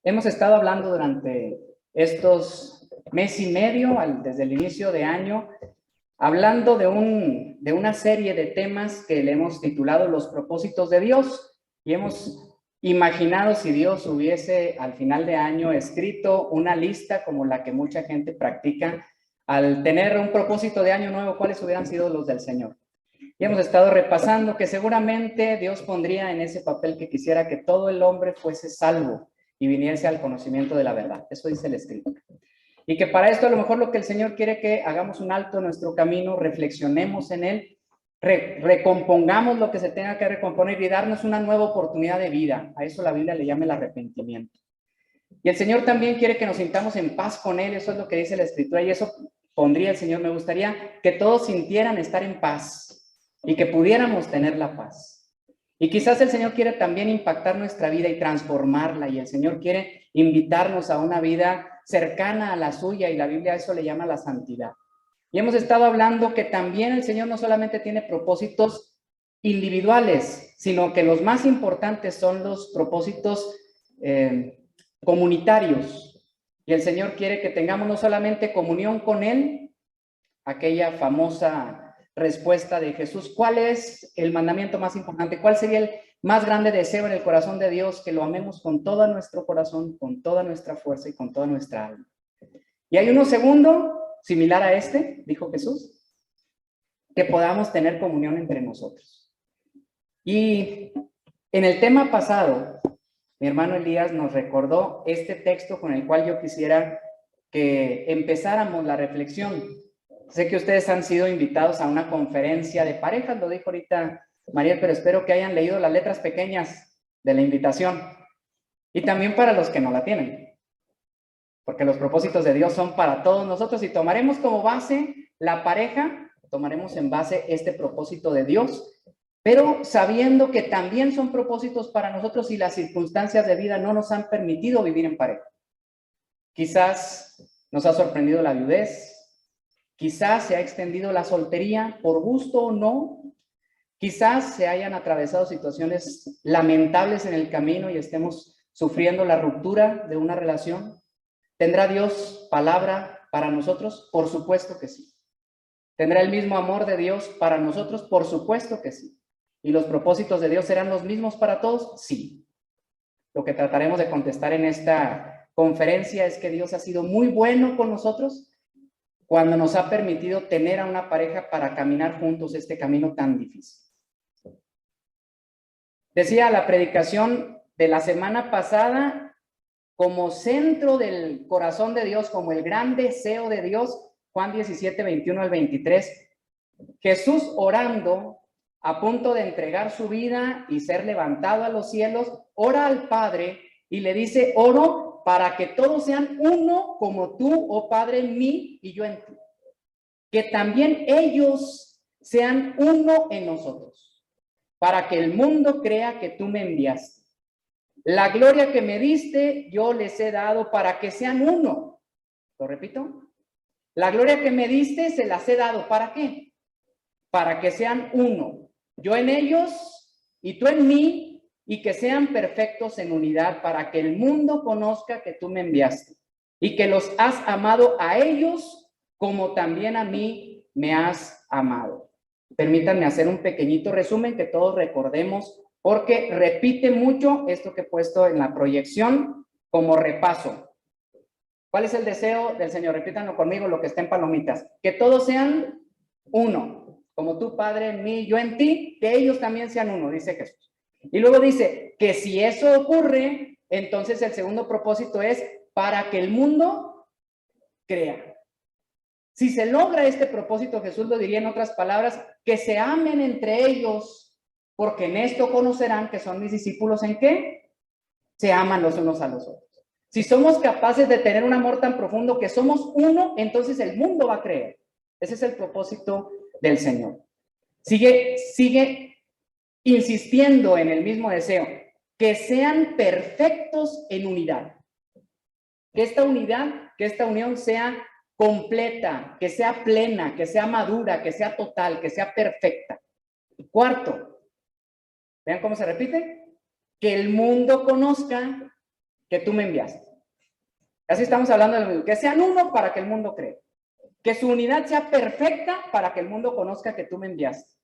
Hemos estado hablando durante estos mes y medio, desde el inicio de año, hablando de una serie de temas que le hemos titulado Los propósitos de Dios, y hemos imaginado si Dios hubiese al final de año escrito una lista como la que mucha gente practica al tener un propósito de año nuevo, cuáles hubieran sido los del Señor. Y hemos estado repasando que seguramente Dios pondría en ese papel que quisiera que todo el hombre fuese salvo y viniese al conocimiento de la verdad. Eso dice el Escrito. Y que para esto a lo mejor lo que el Señor quiere que hagamos un alto en nuestro camino, reflexionemos en él, recompongamos lo que se tenga que recomponer y darnos una nueva oportunidad de vida. A eso la Biblia le llama el arrepentimiento. Y el Señor también quiere que nos sintamos en paz con él, eso es lo que dice la Escritura, y eso pondría el Señor. Me gustaría que todos sintieran estar en paz y que pudiéramos tener la paz. Y quizás el Señor quiere también impactar nuestra vida y transformarla, y el Señor quiere invitarnos a una vida cercana a la suya, y la Biblia a eso le llama la santidad. Y hemos estado hablando que también el Señor no solamente tiene propósitos individuales, sino que los más importantes son los propósitos comunitarios. Y el Señor quiere que tengamos no solamente comunión con Él, aquella famosa respuesta de Jesús, ¿cuál es el mandamiento más importante? ¿Cuál sería el más grande deseo en el corazón de Dios? Que lo amemos con todo nuestro corazón, con toda nuestra fuerza y con toda nuestra alma. Y hay uno segundo, similar a este, dijo Jesús, que podamos tener comunión entre nosotros. Y en el tema pasado, mi hermano Elías nos recordó este texto con el cual yo quisiera que empezáramos la reflexión. Sé que ustedes han sido invitados a una conferencia de parejas, lo dijo ahorita Mariel, pero espero que hayan leído las letras pequeñas de la invitación. Y también para los que no la tienen, porque los propósitos de Dios son para todos nosotros, y tomaremos como base la pareja, tomaremos en base este propósito de Dios, pero sabiendo que también son propósitos para nosotros y las circunstancias de vida no nos han permitido vivir en pareja. Quizás nos ha sorprendido la viudez, quizás se ha extendido la soltería por gusto o no, quizás se hayan atravesado situaciones lamentables en el camino y estemos sufriendo la ruptura de una relación. ¿Tendrá Dios palabra para nosotros? Por supuesto que sí. ¿Tendrá el mismo amor de Dios para nosotros? Por supuesto que sí. ¿Y los propósitos de Dios serán los mismos para todos? Sí. Lo que trataremos de contestar en esta conferencia es que Dios ha sido muy bueno con nosotros cuando nos ha permitido tener a una pareja para caminar juntos este camino tan difícil. Decía la predicación de la semana pasada, como centro del corazón de Dios, como el gran deseo de Dios, Juan 17, 21 al 23, Jesús orando, a punto de entregar su vida y ser levantado a los cielos, ora al Padre y le dice, oro para que todos sean uno como tú, oh Padre, en mí y yo en ti. Que también ellos sean uno en nosotros, para que el mundo crea que tú me enviaste. La gloria que me diste, yo les he dado para que sean uno. ¿Lo repito? La gloria que me diste, se las he dado. ¿Para qué? Para que sean uno. Yo en ellos y tú en mí, y que sean perfectos en unidad, para que el mundo conozca que tú me enviaste y que los has amado a ellos como también a mí me has amado. Permítanme hacer un pequeñito resumen que todos recordemos, porque repite mucho esto que he puesto en la proyección como repaso. ¿Cuál es el deseo del Señor? Repítanlo conmigo, lo que está en palomitas. Que todos sean uno, como tú, Padre, en mí, yo en ti, que ellos también sean uno, dice Jesús. Y luego dice que si eso ocurre, entonces el segundo propósito es para que el mundo crea. Si se logra este propósito, Jesús lo diría en otras palabras, que se amen entre ellos, porque en esto conocerán que son mis discípulos. ¿En qué? Se aman los unos a los otros. Si somos capaces de tener un amor tan profundo que somos uno, entonces el mundo va a creer. Ese es el propósito del Señor. Sigue insistiendo en el mismo deseo, que sean perfectos en unidad. Que esta unidad, que esta unión sea completa, que sea plena, que sea madura, que sea total, que sea perfecta. Y cuarto, vean cómo se repite, que el mundo conozca que tú me enviaste. Así estamos hablando de lo mismo, que sean uno para que el mundo cree. Que su unidad sea perfecta para que el mundo conozca que tú me enviaste.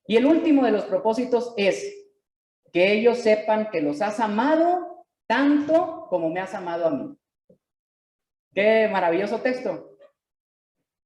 Y el último de los propósitos es que ellos sepan que los has amado tanto como me has amado a mí. Qué maravilloso texto.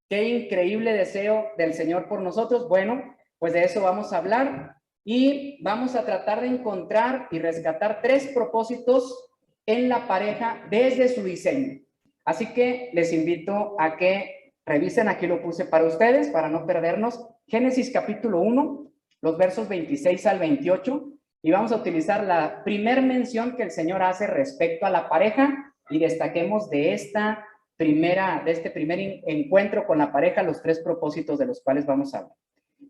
Qué increíble deseo del Señor por nosotros. Bueno, pues de eso vamos a hablar y vamos a tratar de encontrar y rescatar 3 propósitos en la pareja desde su diseño. Así que les invito a que revisen, aquí lo puse para ustedes, para no perdernos, Génesis capítulo 1, los versos 26 al 28, y vamos a utilizar la primer mención que el Señor hace respecto a la pareja y destaquemos de este primer encuentro con la pareja los 3 propósitos de los cuales vamos a hablar.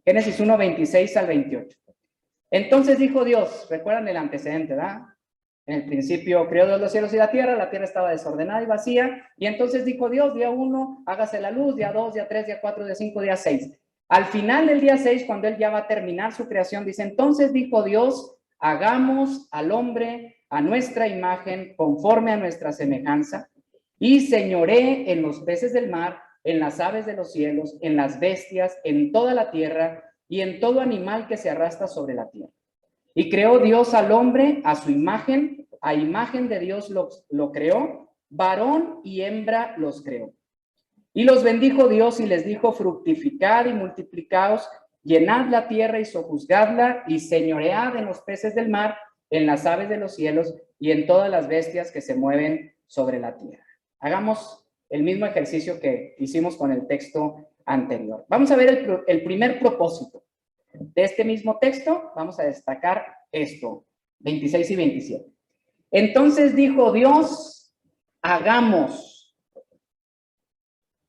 Génesis 1, 26 al 28. Entonces dijo Dios, recuerdan el antecedente, ¿verdad? En el principio creó Dios los cielos y la tierra estaba desordenada y vacía, y entonces dijo Dios, día 1, hágase la luz, día 2, día 3, día 4, día 5, día 6. Al final del día 6, cuando él ya va a terminar su creación, dice, entonces dijo Dios, hagamos al hombre a nuestra imagen, conforme a nuestra semejanza, y señoré en los peces del mar, en las aves de los cielos, en las bestias, en toda la tierra, y en todo animal que se arrastra sobre la tierra. Y creó Dios al hombre a su imagen, a imagen de Dios lo creó, varón y hembra los creó. Y los bendijo Dios y les dijo, fructificad y multiplicaos, llenad la tierra y sojuzgadla, y señoread en los peces del mar, en las aves de los cielos, y en todas las bestias que se mueven sobre la tierra. Hagamos el mismo ejercicio que hicimos con el texto anterior. Vamos a ver el primer propósito. De este mismo texto vamos a destacar esto, 26 y 27. Entonces dijo Dios, hagamos.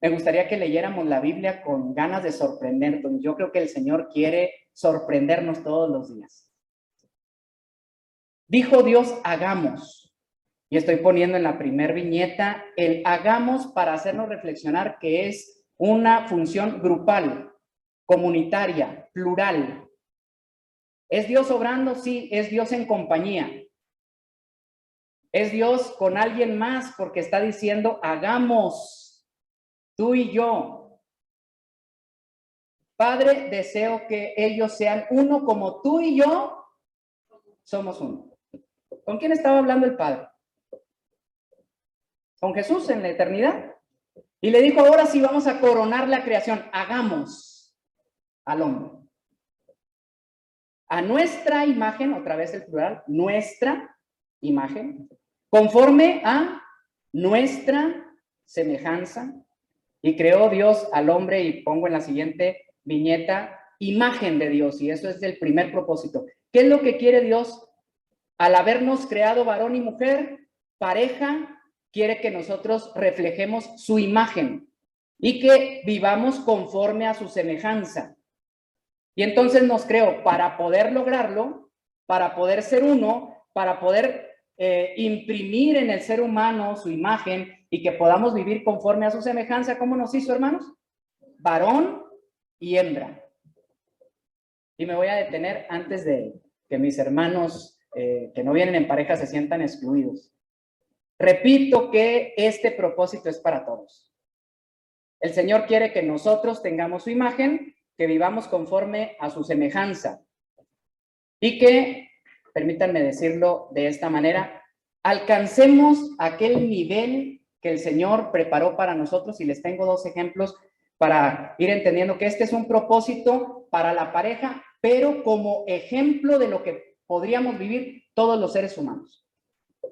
Me gustaría que leyéramos la Biblia con ganas de sorprendernos. Yo creo que el Señor quiere sorprendernos todos los días. Dijo Dios, hagamos. Y estoy poniendo en la primer viñeta el hagamos para hacernos reflexionar que es una función grupal, comunitaria, plural. ¿Es Dios obrando? Sí, es Dios en compañía. Es Dios con alguien más porque está diciendo, hagamos, tú y yo. Padre, deseo que ellos sean uno como tú y yo somos uno. ¿Con quién estaba hablando el Padre? Con Jesús en la eternidad. Y le dijo, ahora sí vamos a coronar la creación, hagamos al hombre. A nuestra imagen, otra vez el plural, nuestra imagen, conforme a nuestra semejanza, y creó Dios al hombre, y pongo en la siguiente viñeta, imagen de Dios, y eso es el primer propósito. ¿Qué es lo que quiere Dios? Al habernos creado varón y mujer, pareja, quiere que nosotros reflejemos su imagen y que vivamos conforme a su semejanza. Y entonces nos creó para poder lograrlo, para poder ser uno, para poder imprimir en el ser humano su imagen y que podamos vivir conforme a su semejanza. ¿Cómo nos hizo, hermanos? Varón y hembra. Y me voy a detener antes de que mis hermanos que no vienen en pareja se sientan excluidos. Repito que este propósito es para todos. El Señor quiere que nosotros tengamos su imagen, que vivamos conforme a su semejanza y que, permítanme decirlo de esta manera, alcancemos aquel nivel que el Señor preparó para nosotros, y les tengo 2 ejemplos para ir entendiendo que este es un propósito para la pareja, pero como ejemplo de lo que podríamos vivir todos los seres humanos.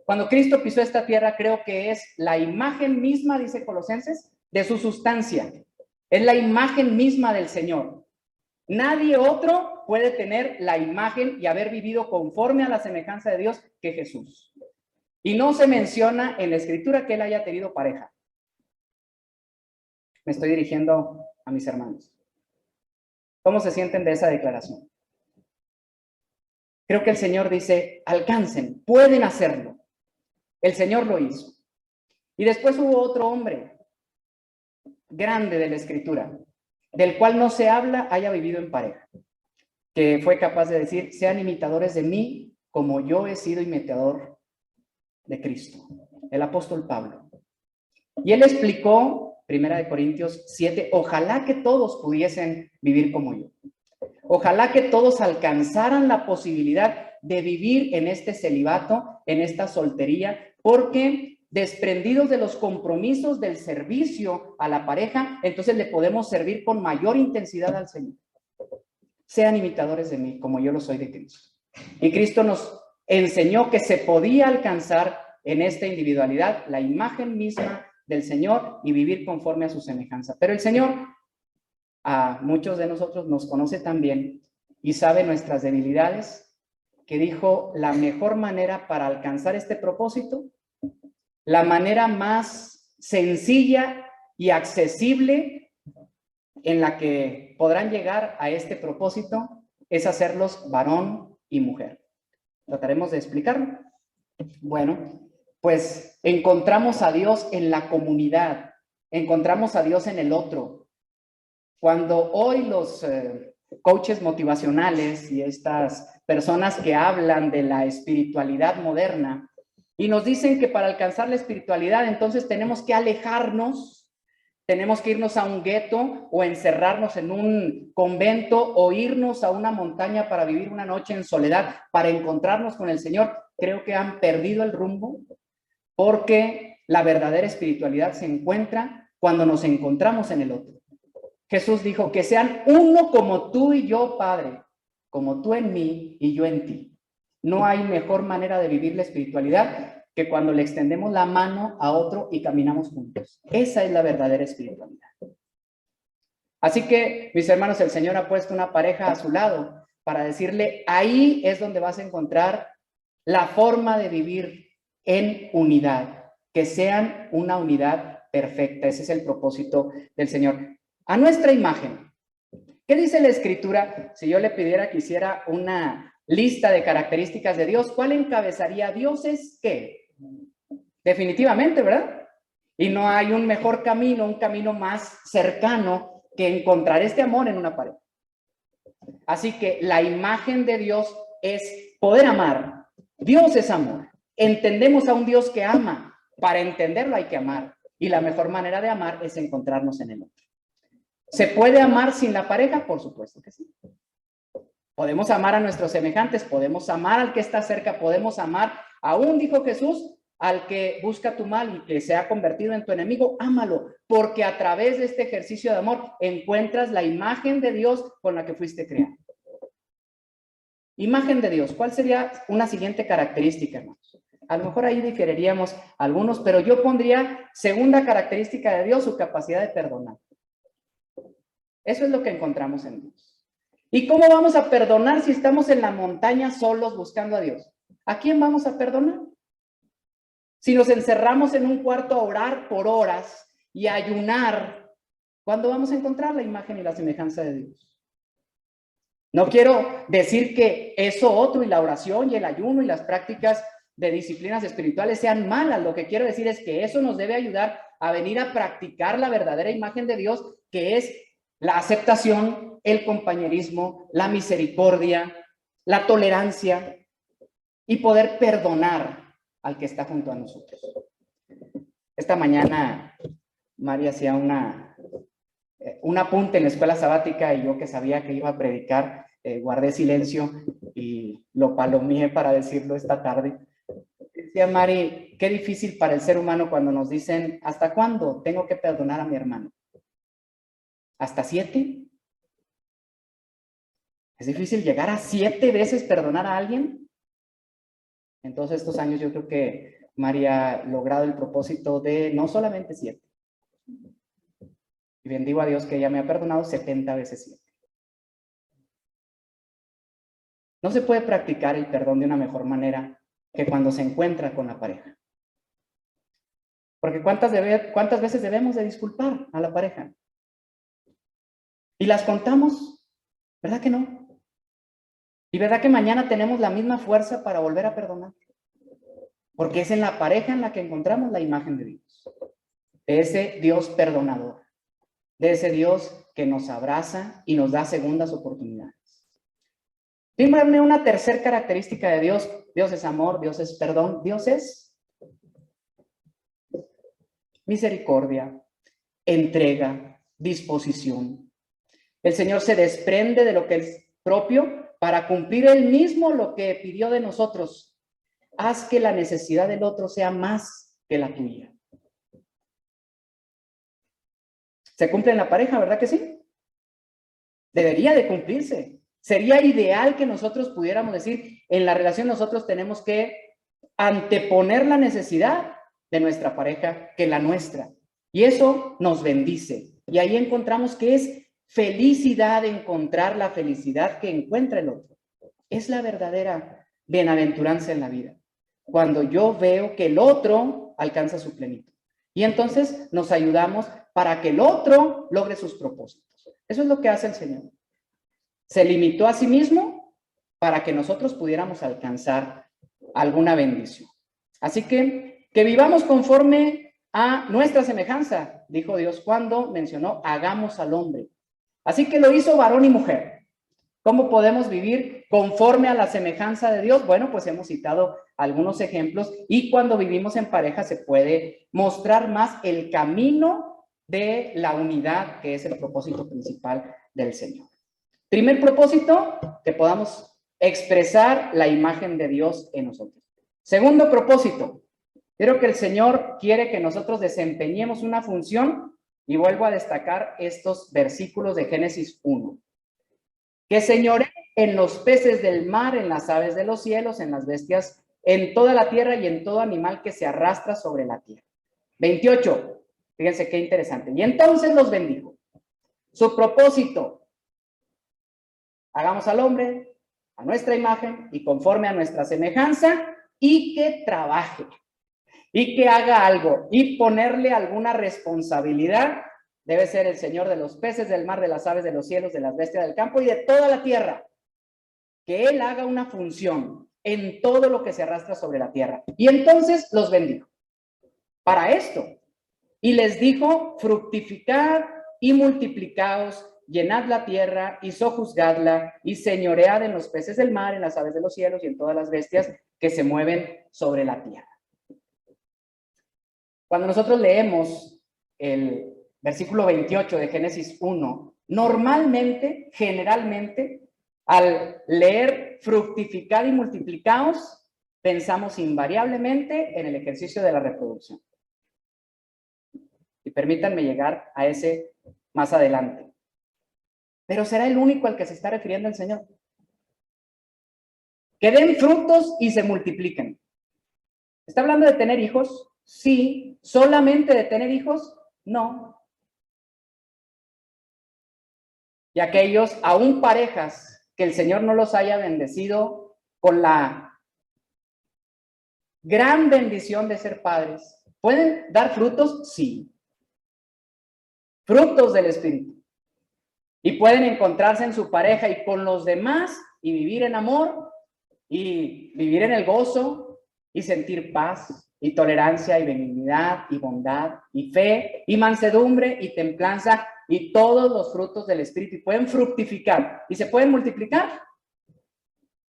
Cuando Cristo pisó esta tierra, creo que es la imagen misma, dice Colosenses, de su sustancia. Es la imagen misma del Señor. Nadie otro puede tener la imagen y haber vivido conforme a la semejanza de Dios que Jesús. Y no se menciona en la Escritura que él haya tenido pareja. Me estoy dirigiendo a mis hermanos. ¿Cómo se sienten de esa declaración? Creo que el Señor dice, alcancen, pueden hacerlo. El Señor lo hizo. Y después hubo otro hombre grande de la Escritura, del cual no se habla, haya vivido en pareja, que fue capaz de decir, sean imitadores de mí como yo he sido imitador de Cristo, el apóstol Pablo. Y él explicó, 1 Corintios 7, ojalá que todos pudiesen vivir como yo. Ojalá que todos alcanzaran la posibilidad de vivir en este celibato, en esta soltería, porque desprendidos de los compromisos del servicio a la pareja, entonces le podemos servir con mayor intensidad al Señor. Sean imitadores de mí, como yo lo soy de Cristo. Y Cristo nos enseñó que se podía alcanzar en esta individualidad la imagen misma del Señor y vivir conforme a su semejanza. Pero el Señor a muchos de nosotros nos conoce también y sabe nuestras debilidades, que dijo la mejor manera para alcanzar este propósito, la manera más sencilla y accesible en la que podrán llegar a este propósito es hacerlos varón y mujer. Trataremos de explicarlo. Bueno, pues encontramos a Dios en la comunidad, encontramos a Dios en el otro. Cuando hoy los coaches motivacionales y estas personas que hablan de la espiritualidad moderna y nos dicen que para alcanzar la espiritualidad entonces tenemos que alejarnos, tenemos que irnos a un gueto o encerrarnos en un convento o irnos a una montaña para vivir una noche en soledad para encontrarnos con el Señor, creo que han perdido el rumbo, porque la verdadera espiritualidad se encuentra cuando nos encontramos en el otro. Jesús dijo que sean uno como tú y yo, Padre, como tú en mí y yo en ti. No hay mejor manera de vivir la espiritualidad que cuando le extendemos la mano a otro y caminamos juntos. Esa es la verdadera espiritualidad. Así que, mis hermanos, el Señor ha puesto una pareja a su lado para decirle, ahí es donde vas a encontrar la forma de vivir en unidad, que sean una unidad perfecta. Ese es el propósito del Señor. A nuestra imagen. ¿Qué dice la Escritura? Si yo le pidiera que hiciera una lista de características de Dios, ¿cuál encabezaría? Dios es ¿qué? Definitivamente, ¿verdad? Y no hay un mejor camino, un camino más cercano que encontrar este amor en una pareja. Así que la imagen de Dios es poder amar. Dios es amor. Entendemos a un Dios que ama. Para entenderlo hay que amar. Y la mejor manera de amar es encontrarnos en el otro. ¿Se puede amar sin la pareja? Por supuesto que sí. Podemos amar a nuestros semejantes, podemos amar al que está cerca, podemos amar, aún dijo Jesús, al que busca tu mal y que se ha convertido en tu enemigo, ámalo, porque a través de este ejercicio de amor encuentras la imagen de Dios con la que fuiste creado. Imagen de Dios, ¿cuál sería una siguiente característica, hermanos? A lo mejor ahí diferiríamos algunos, pero yo pondría segunda característica de Dios, su capacidad de perdonar. Eso es lo que encontramos en Dios. ¿Y cómo vamos a perdonar si estamos en la montaña solos buscando a Dios? ¿A quién vamos a perdonar? Si nos encerramos en un cuarto a orar por horas y a ayunar, ¿cuándo vamos a encontrar la imagen y la semejanza de Dios? No quiero decir que eso otro y la oración y el ayuno y las prácticas de disciplinas espirituales sean malas. Lo que quiero decir es que eso nos debe ayudar a venir a practicar la verdadera imagen de Dios, que es la aceptación, el compañerismo, la misericordia, la tolerancia y poder perdonar al que está junto a nosotros. Esta mañana María hacía un apunte en la escuela sabática y yo que sabía que iba a predicar, guardé silencio y lo palomeé para decirlo esta tarde. Decía Mari, qué difícil para el ser humano cuando nos dicen, ¿hasta cuándo tengo que perdonar a mi hermano? ¿Hasta 7? ¿Es difícil llegar a 7 veces perdonar a alguien? En todos estos años yo creo que María ha logrado el propósito de no solamente 7. Y bendigo a Dios que ella me ha perdonado 70 veces 7. No se puede practicar el perdón de una mejor manera que cuando se encuentra con la pareja. Porque ¿cuántas veces debemos de disculpar a la pareja? ¿Y las contamos? ¿Verdad que no? ¿Y verdad que mañana tenemos la misma fuerza para volver a perdonar? Porque es en la pareja en la que encontramos la imagen de Dios. De ese Dios perdonador. De ese Dios que nos abraza y nos da segundas oportunidades. Díganme una tercera característica de Dios. Dios es amor, Dios es perdón, Dios es misericordia, entrega, disposición. El Señor se desprende de lo que es propio para cumplir Él mismo lo que pidió de nosotros. Haz que la necesidad del otro sea más que la tuya. ¿Se cumple en la pareja, verdad que sí? Debería de cumplirse. Sería ideal que nosotros pudiéramos decir, en la relación nosotros tenemos que anteponer la necesidad de nuestra pareja que la nuestra. Y eso nos bendice. Y ahí encontramos que es felicidad encontrar la felicidad que encuentra el otro. Es la verdadera bienaventuranza en la vida. Cuando yo veo que el otro alcanza su plenitud. Y entonces nos ayudamos para que el otro logre sus propósitos. Eso es lo que hace el Señor. Se limitó a sí mismo para que nosotros pudiéramos alcanzar alguna bendición. Así que vivamos conforme a nuestra semejanza, dijo Dios cuando mencionó, hagamos al hombre. Así que lo hizo varón y mujer. ¿Cómo podemos vivir conforme a la semejanza de Dios? Bueno, pues hemos citado algunos ejemplos y cuando vivimos en pareja se puede mostrar más el camino de la unidad, que es el propósito principal del Señor. Primer propósito, que podamos expresar la imagen de Dios en nosotros. Segundo propósito, creo que el Señor quiere que nosotros desempeñemos una función y vuelvo a destacar estos versículos de Génesis 1. Que señoree en los peces del mar, en las aves de los cielos, en las bestias, en toda la tierra y en todo animal que se arrastra sobre la tierra. 28. Fíjense qué interesante. Y entonces los bendijo. Su propósito: hagamos al hombre a nuestra imagen y conforme a nuestra semejanza, y que trabaje, y que haga algo, y ponerle alguna responsabilidad. Debe ser el Señor de los peces del mar, de las aves de los cielos, de las bestias del campo y de toda la tierra. Que Él haga una función en todo lo que se arrastra sobre la tierra. Y entonces los bendijo para esto. Y les dijo, fructificad y multiplicaos, llenad la tierra y sojuzgadla, y señoread en los peces del mar, en las aves de los cielos y en todas las bestias que se mueven sobre la tierra. Cuando nosotros leemos el versículo 28 de Génesis 1, normalmente, generalmente, al leer fructificad y multiplicaos, pensamos invariablemente en el ejercicio de la reproducción. Y permítanme llegar a ese más adelante. Pero será el único al que se está refiriendo el Señor. Que den frutos y se multipliquen. ¿Está hablando de tener hijos? Sí. ¿Solamente de tener hijos? No. Y aquellos, aún parejas, que el Señor no los haya bendecido con la gran bendición de ser padres, ¿pueden dar frutos? Sí. Frutos del Espíritu. Y pueden encontrarse en su pareja y con los demás y vivir en amor y vivir en el gozo y sentir paz y tolerancia y benignidad y bondad y fe y mansedumbre y templanza y todos los frutos del Espíritu. Y pueden fructificar. ¿Y se pueden multiplicar?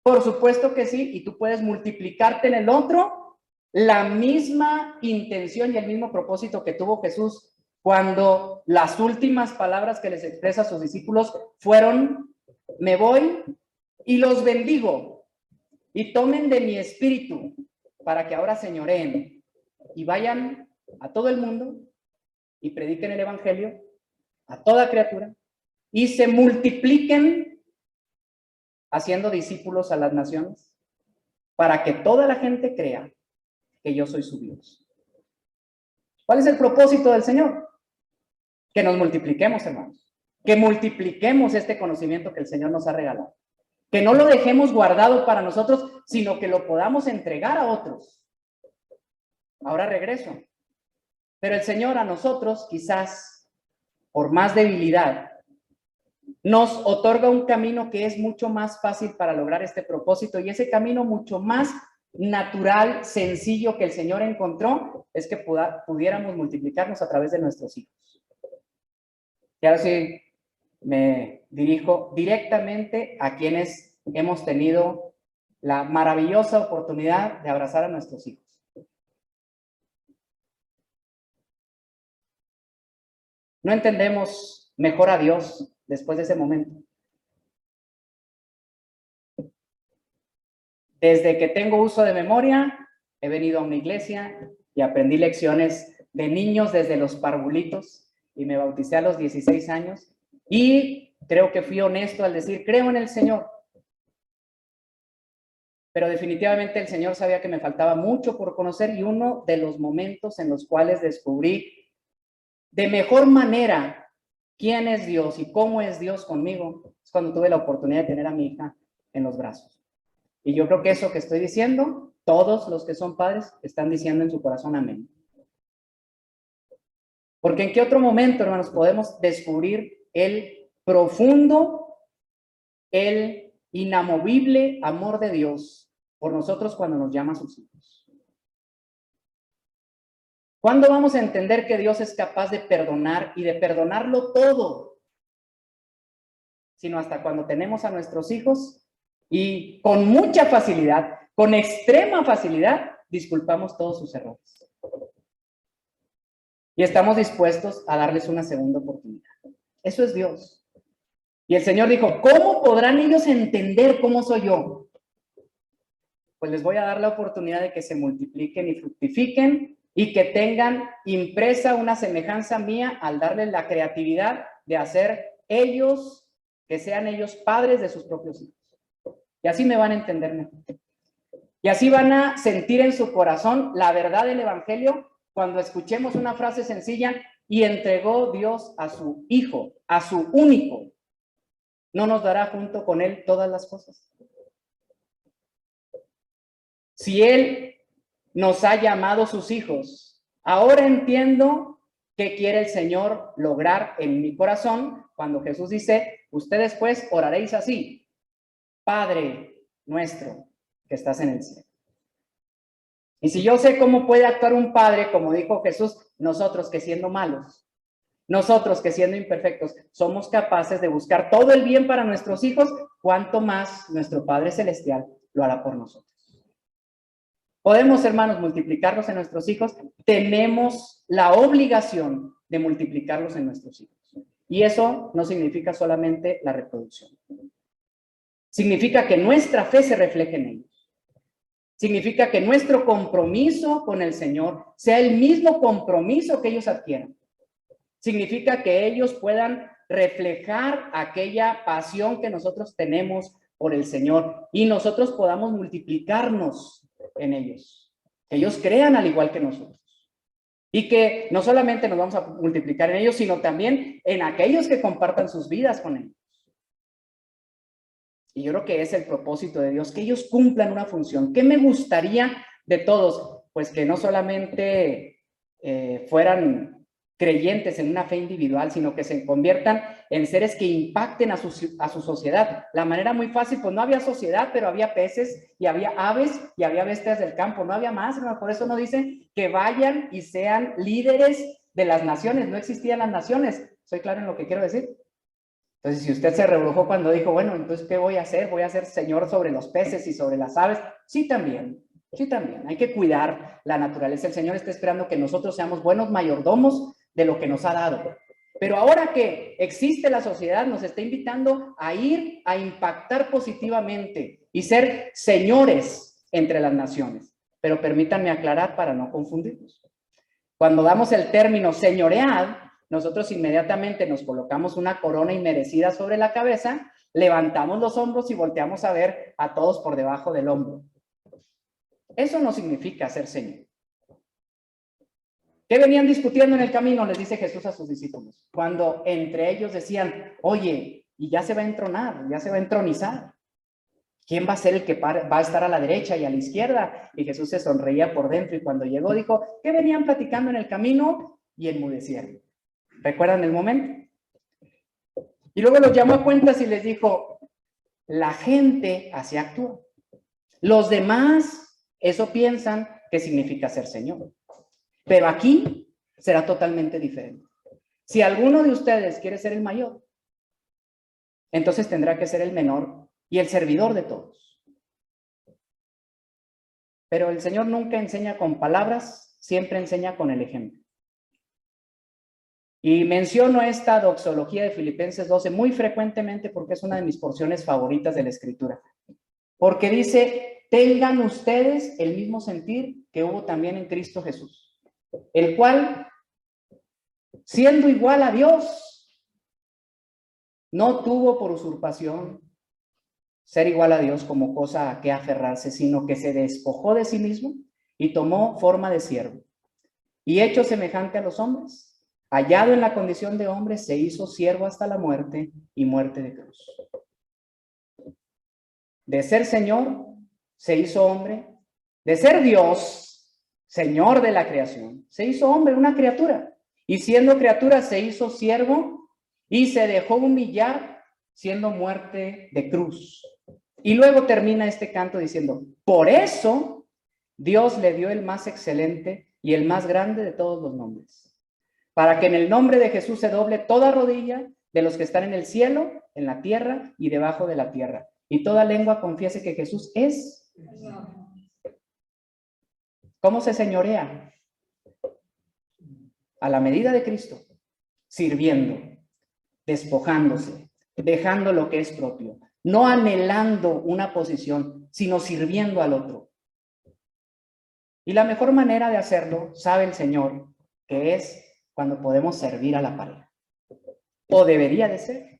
Por supuesto que sí. Y tú puedes multiplicarte en el otro la misma intención y el mismo propósito que tuvo Jesús cuando las últimas palabras que les expresa a sus discípulos fueron: me voy y los bendigo y tomen de mi espíritu para que ahora señoreen y vayan a todo el mundo y prediquen el evangelio a toda criatura y se multipliquen haciendo discípulos a las naciones para que toda la gente crea que yo soy su Dios. ¿Cuál es el propósito del Señor? Que nos multipliquemos, hermanos. Que multipliquemos este conocimiento que el Señor nos ha regalado. Que no lo dejemos guardado para nosotros, sino que lo podamos entregar a otros. Ahora regreso. Pero el Señor a nosotros, quizás por más debilidad, nos otorga un camino que es mucho más fácil para lograr este propósito, y ese camino mucho más natural, sencillo que el Señor encontró es que pudiéramos multiplicarnos a través de nuestros hijos. Y ahora sí me dirijo directamente a quienes hemos tenido la maravillosa oportunidad de abrazar a nuestros hijos. no entendemos mejor a Dios después de ese momento. Desde que tengo uso de memoria, he venido a una iglesia y aprendí lecciones de niños desde los parvulitos y me bauticé a los 16 años y creo que fui honesto al decir, creo en el Señor. Pero definitivamente el Señor sabía que me faltaba mucho por conocer y uno de los momentos en los cuales descubrí de mejor manera quién es Dios y cómo es Dios conmigo es cuando tuve la oportunidad de tener a mi hija en los brazos. Y yo creo que eso que estoy diciendo, todos los que son padres están diciendo en su corazón amén. Porque en qué otro momento, hermanos, podemos descubrir el profundo, el inamovible amor de Dios por nosotros cuando nos llama a sus hijos. ¿Cuándo vamos a entender que Dios es capaz de perdonar y de perdonarlo todo? Sino hasta cuando tenemos a nuestros hijos y con mucha facilidad, con extrema facilidad, disculpamos todos sus errores. Y estamos dispuestos a darles una segunda oportunidad. Eso es Dios. Y el Señor dijo, ¿cómo podrán ellos entender cómo soy yo? Pues les voy a dar la oportunidad de que se multipliquen y fructifiquen y que tengan impresa una semejanza mía al darles la creatividad de hacer ellos, que sean ellos padres de sus propios hijos. Y así me van a entender mejor. Y así van a sentir en su corazón la verdad del Evangelio cuando escuchemos una frase sencilla, y entregó Dios a su Hijo, a su único. ¿No nos dará junto con Él todas las cosas? Si Él nos ha llamado sus hijos, ahora entiendo qué quiere el Señor lograr en mi corazón cuando Jesús dice, ustedes pues oraréis así, Padre nuestro que estás en el cielo. Y si yo sé cómo puede actuar un padre, como dijo Jesús, nosotros que siendo malos, nosotros que siendo imperfectos, somos capaces de buscar todo el bien para nuestros hijos, cuánto más nuestro Padre Celestial lo hará por nosotros. Podemos, hermanos, multiplicarlos en nuestros hijos, tenemos la obligación de multiplicarlos en nuestros hijos. Y eso no significa solamente la reproducción. Significa que nuestra fe se refleje en ellos. Significa que nuestro compromiso con el Señor sea el mismo compromiso que ellos adquieran. Significa que ellos puedan reflejar aquella pasión que nosotros tenemos por el Señor y nosotros podamos multiplicarnos en ellos. Que ellos crean al igual que nosotros. Y que no solamente nos vamos a multiplicar en ellos, sino también en aquellos que compartan sus vidas con ellos. Y yo creo que es el propósito de Dios, que ellos cumplan una función. ¿Qué me gustaría de todos? Pues que no solamente fueran creyentes en una fe individual, sino que se conviertan en seres que impacten a su sociedad. La manera muy fácil, pues no había sociedad, pero había peces y había aves y había bestias del campo, no había más, ¿no? Por eso no dice que vayan y sean líderes de las naciones, no existían las naciones. ¿Soy claro en lo que quiero decir? Entonces, si usted se rebrujó cuando dijo, bueno, entonces, ¿qué voy a hacer? ¿Voy a ser señor sobre los peces y sobre las aves? Sí, también. Sí, también. Hay que cuidar la naturaleza. El Señor está esperando que nosotros seamos buenos mayordomos de lo que nos ha dado. Pero ahora que existe la sociedad, nos está invitando a ir a impactar positivamente y ser señores entre las naciones. Pero permítanme aclarar para no confundirnos. Cuando damos el término señoread, nosotros inmediatamente nos colocamos una corona inmerecida sobre la cabeza, levantamos los hombros y volteamos a ver a todos por debajo del hombro. Eso no significa ser señor. ¿Qué venían discutiendo en el camino? Les dice Jesús a sus discípulos. Cuando entre ellos decían, oye, y ya se va a entronar, ya se va a entronizar. ¿Quién va a ser el que va a estar a la derecha y a la izquierda? Y Jesús se sonreía por dentro y cuando llegó dijo, ¿qué venían platicando en el camino? Y enmudecieron. ¿Recuerdan el momento? Y luego los llamó a cuentas y les dijo, la gente así actúa. Los demás, eso piensan que significa ser Señor. Pero aquí será totalmente diferente. Si alguno de ustedes quiere ser el mayor, entonces tendrá que ser el menor y el servidor de todos. Pero el Señor nunca enseña con palabras, siempre enseña con el ejemplo. Y menciono esta doxología de Filipenses 12 muy frecuentemente porque es una de mis porciones favoritas de la Escritura. Porque dice, tengan ustedes el mismo sentir que hubo también en Cristo Jesús, el cual, siendo igual a Dios, no tuvo por usurpación ser igual a Dios como cosa a que aferrarse, sino que se despojó de sí mismo y tomó forma de siervo. Y hecho semejante a los hombres, hallado en la condición de hombre, se hizo siervo hasta la muerte y muerte de cruz. De ser Señor, se hizo hombre. De ser Dios, Señor de la creación, se hizo hombre, una criatura. Y siendo criatura, se hizo siervo y se dejó humillar, siendo muerte de cruz. Y luego termina este canto diciendo, por eso Dios le dio el más excelente y el más grande de todos los nombres, para que en el nombre de Jesús se doble toda rodilla de los que están en el cielo, en la tierra y debajo de la tierra, y toda lengua confiese que Jesús es. ¿Cómo se señorea? A la medida de Cristo, sirviendo, despojándose, dejando lo que es propio, no anhelando una posición, sino sirviendo al otro. Y la mejor manera de hacerlo, sabe el Señor, que es cuando podemos servir a la pareja. O debería de ser.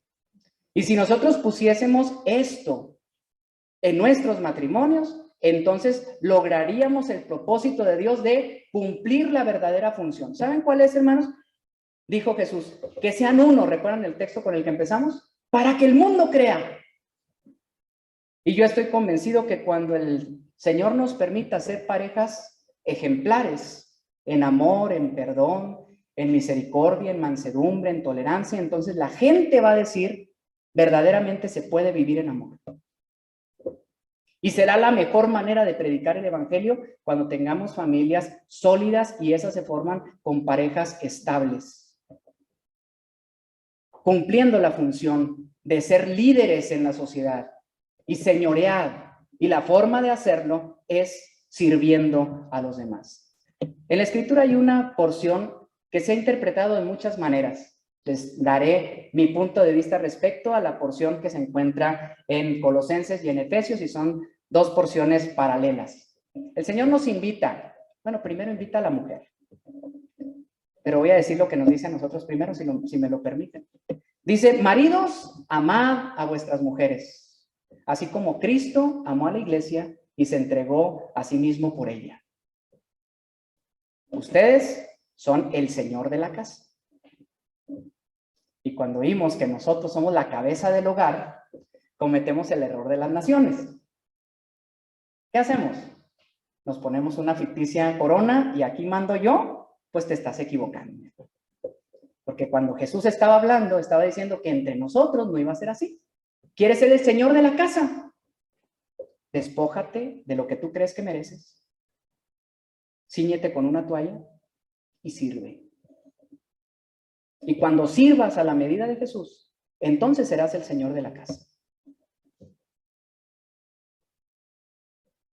Y si nosotros pusiésemos esto en nuestros matrimonios, entonces lograríamos el propósito de Dios de cumplir la verdadera función. ¿Saben cuál es, hermanos? Dijo Jesús, que sean uno, ¿recuerdan el texto con el que empezamos? Para que el mundo crea. Y yo estoy convencido que cuando el Señor nos permita ser parejas ejemplares en amor, en perdón, en misericordia, en mansedumbre, en tolerancia, entonces la gente va a decir, verdaderamente se puede vivir en amor. Y será la mejor manera de predicar el evangelio cuando tengamos familias sólidas y esas se forman con parejas estables, cumpliendo la función de ser líderes en la sociedad y señorear. Y la forma de hacerlo es sirviendo a los demás. En la Escritura hay una porción que se ha interpretado de muchas maneras. Les daré mi punto de vista respecto a la porción que se encuentra en Colosenses y en Efesios, y son dos porciones paralelas. El Señor nos invita, bueno, primero invita a la mujer, pero voy a decir lo que nos dice a nosotros primero, si me lo permiten. Dice, maridos, amad a vuestras mujeres, así como Cristo amó a la iglesia y se entregó a sí mismo por ella. Ustedes son el Señor de la casa. Y cuando oímos que nosotros somos la cabeza del hogar, cometemos el error de las naciones. ¿Qué hacemos? Nos ponemos una ficticia corona y aquí mando yo, pues te estás equivocando. Porque cuando Jesús estaba hablando, estaba diciendo que entre nosotros no iba a ser así. ¿Quieres ser el Señor de la casa? Despójate de lo que tú crees que mereces. Cíñete con una toalla y sirve. Y cuando sirvas a la medida de Jesús, entonces serás el Señor de la casa.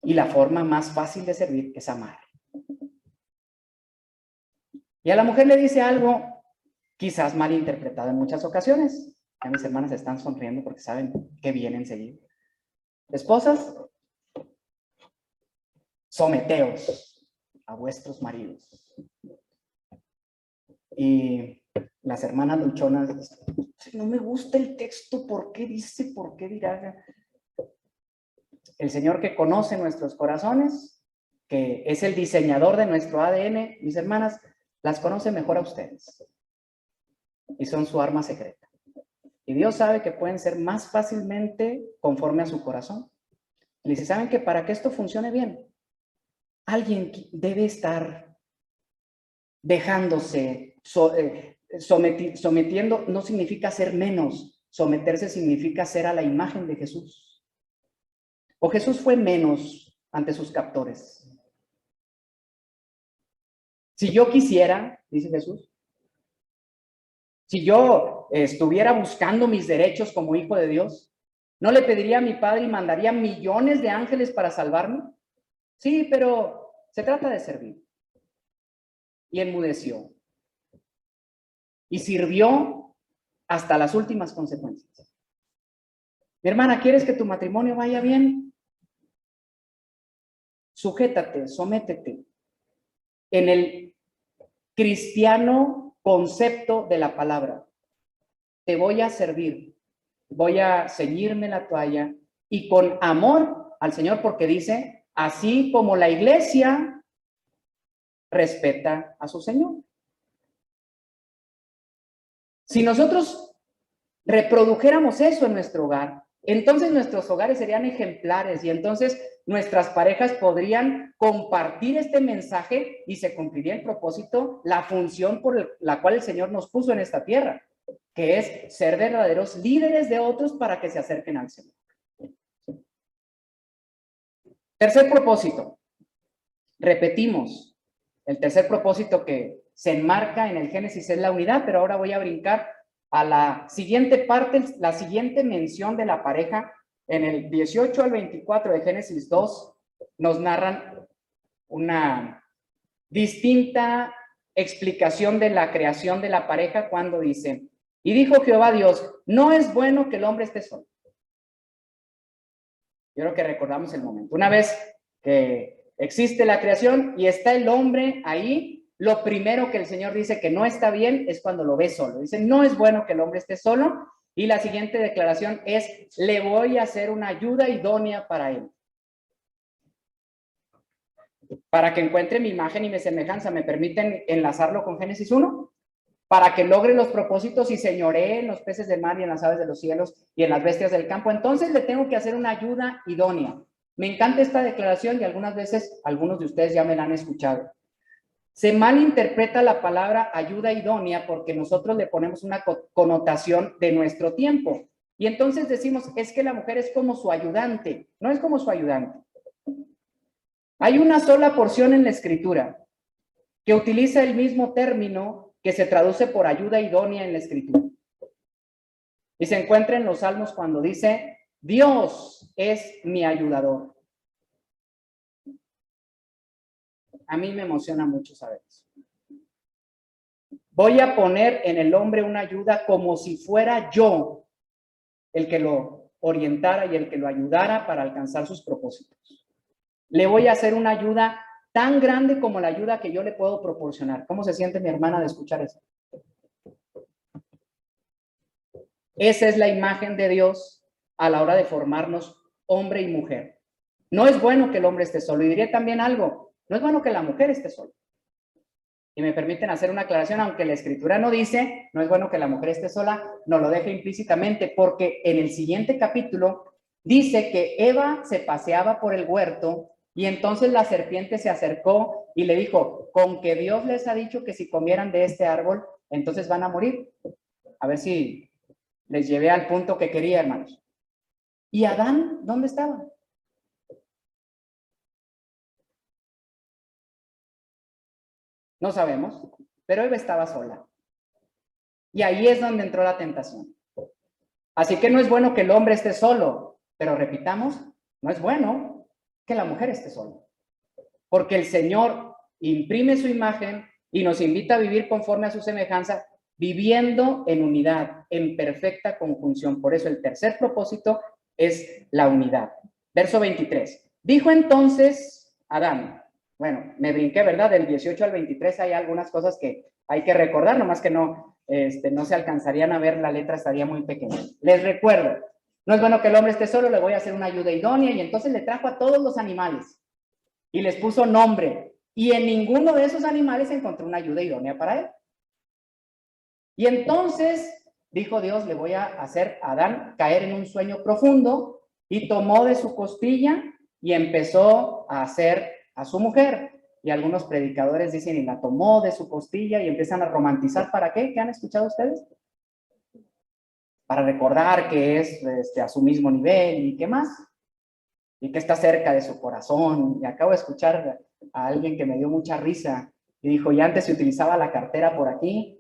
Y la forma más fácil de servir es amar. Y a la mujer le dice algo quizás mal interpretado en muchas ocasiones. Ya mis hermanas están sonriendo porque saben que viene enseguida. Esposas, someteos a vuestros maridos. Y las hermanas luchonas, no me gusta el texto, ¿por qué dice? ¿Por qué dirá? El Señor que conoce nuestros corazones, que es el diseñador de nuestro ADN, mis hermanas, las conoce mejor a ustedes. Y son su arma secreta. Y Dios sabe que pueden ser más fácilmente conforme a su corazón. Y dice, ¿saben que para que esto funcione bien, alguien debe estar dejándose, sometiendo no significa ser menos, someterse significa ser a la imagen de Jesús. O Jesús fue menos ante sus captores. Si yo quisiera, dice Jesús, si yo estuviera buscando mis derechos como hijo de Dios, ¿no le pediría a mi Padre y mandaría millones de ángeles para salvarme? Sí, pero se trata de servir. Y enmudeció. y sirvió hasta las últimas consecuencias. Mi hermana, ¿quieres que tu matrimonio vaya bien? Sujétate, sométete en el cristiano concepto de la palabra. Te voy a servir, voy a ceñirme la toalla y con amor al Señor, porque dice, así como la iglesia respeta a su Señor. Si nosotros reprodujéramos eso en nuestro hogar, entonces nuestros hogares serían ejemplares y entonces nuestras parejas podrían compartir este mensaje y se cumpliría el propósito, la función por la cual el Señor nos puso en esta tierra, que es ser verdaderos líderes de otros para que se acerquen al Señor. Tercer propósito. Repetimos, el tercer propósito que se enmarca en el Génesis es la unidad, pero ahora voy a brincar a la siguiente parte, la siguiente mención de la pareja. En el 18 al 24 de Génesis 2 nos narran una distinta explicación de la creación de la pareja cuando dice, y dijo Jehová Dios, no es bueno que el hombre esté solo. Yo creo que recordamos el momento. Una vez que existe la creación y está el hombre ahí, lo primero que el Señor dice que no está bien es cuando lo ve solo. Dice, no es bueno que el hombre esté solo. Y la siguiente declaración es, le voy a hacer una ayuda idónea para él. Para que encuentre mi imagen y mi semejanza, ¿me permiten enlazarlo con Génesis 1? Para que logre los propósitos y señoree en los peces del mar y en las aves de los cielos y en las bestias del campo. Entonces le tengo que hacer una ayuda idónea. Me encanta esta declaración y algunas veces algunos de ustedes ya me la han escuchado. Se malinterpreta la palabra ayuda idónea porque nosotros le ponemos una connotación de nuestro tiempo. Y entonces decimos, es que la mujer es como su ayudante. No es como su ayudante. Hay una sola porción en la Escritura que utiliza el mismo término que se traduce por ayuda idónea en la Escritura. Y se encuentra en los Salmos cuando dice, Dios es mi ayudador. A mí me emociona mucho saber eso. Voy a poner en el hombre una ayuda como si fuera yo el que lo orientara y el que lo ayudara para alcanzar sus propósitos. Le voy a hacer una ayuda tan grande como la ayuda que yo le puedo proporcionar. ¿Cómo se siente mi hermana de escuchar eso? Esa es la imagen de Dios a la hora de formarnos hombre y mujer. No es bueno que el hombre esté solo. Y diré también algo, no es bueno que la mujer esté sola. Y me permiten hacer una aclaración, aunque la Escritura no dice, no es bueno que la mujer esté sola, nos lo deja implícitamente, porque en el siguiente capítulo dice que Eva se paseaba por el huerto y entonces la serpiente se acercó y le dijo, con que Dios les ha dicho que si comieran de este árbol, entonces van a morir. A ver si les llevé al punto que quería, hermanos. ¿Y Adán dónde estaba? No sabemos, pero Eva estaba sola. Y ahí es donde entró la tentación. Así que no es bueno que el hombre esté solo, pero repitamos, no es bueno que la mujer esté sola. Porque el Señor imprime su imagen y nos invita a vivir conforme a su semejanza, viviendo en unidad, en perfecta conjunción. Por eso el tercer propósito es la unidad. Verso 23. Dijo entonces Adán, bueno, me brinqué, ¿verdad? Del 18 al 23 hay algunas cosas que hay que recordar, nomás que no se alcanzarían a ver, la letra estaría muy pequeña. Les recuerdo, no es bueno que el hombre esté solo, le voy a hacer una ayuda idónea, y entonces le trajo a todos los animales y les puso nombre, y en ninguno de esos animales encontró una ayuda idónea para él. Y entonces dijo Dios, le voy a hacer a Adán caer en un sueño profundo, y tomó de su costilla y empezó a hacer a su mujer. Y algunos predicadores dicen, y la tomó de su costilla, y empiezan a romantizar. ¿Para qué? ¿Qué han escuchado ustedes? Para recordar que es a su mismo nivel y qué más, y que está cerca de su corazón. Y acabo de escuchar a alguien que me dio mucha risa y dijo, y antes se utilizaba la cartera por aquí.